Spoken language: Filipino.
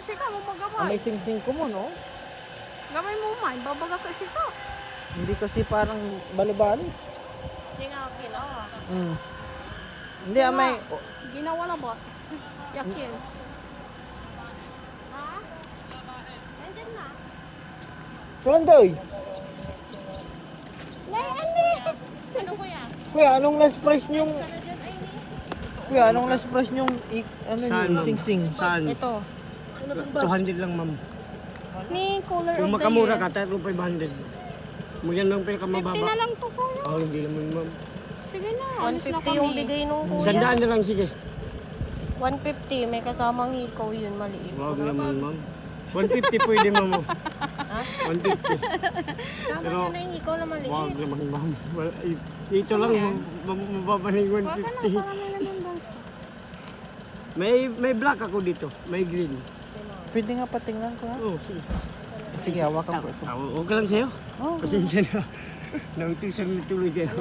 kasi ka mo Ah, magamay. may sing-sing ko mo, no? Gamay mo man, babaga kasi ka. Hindi kasi parang bali-bali. Hindi nga ginawa. Hindi, may... Ginawa na ba? Yakin. Ha? Nandiyan na. Tulan daw eh. Nay, ani! Ano kuya? Kuya, anong last price nyong... Kuya, anong last price nyong... Ano Saan, yung ma'am? sing-sing? Saan? Ito. 200 lang, ma'am. Ni color Kung of the makamura year. ka, tayo 500. Magyan lang 50 pinakamababa. na lang to kuya. Oh, hindi naman, ma'am. Sige na, alis na 150 kami. yung bigay nung kuya. 100 na lang, sige. 150, may kasamang hikaw yun, maliit. Wag naman, ma'am. 150 pwede, ma'am. Oh. Ha? 150. Sama Pero, nyo na yung hikaw na maliit. Wag naman, ma'am. Ito lang, mababa na yung Wag ka na, 150. para may naman dance. May black ako dito. May green. Pwede nga patingnan ko ha. Oh, sige. Sige, hawakan ko ito. Okay lang sa'yo? Oh. Pasensya na. Nang tusan na tuloy kayo.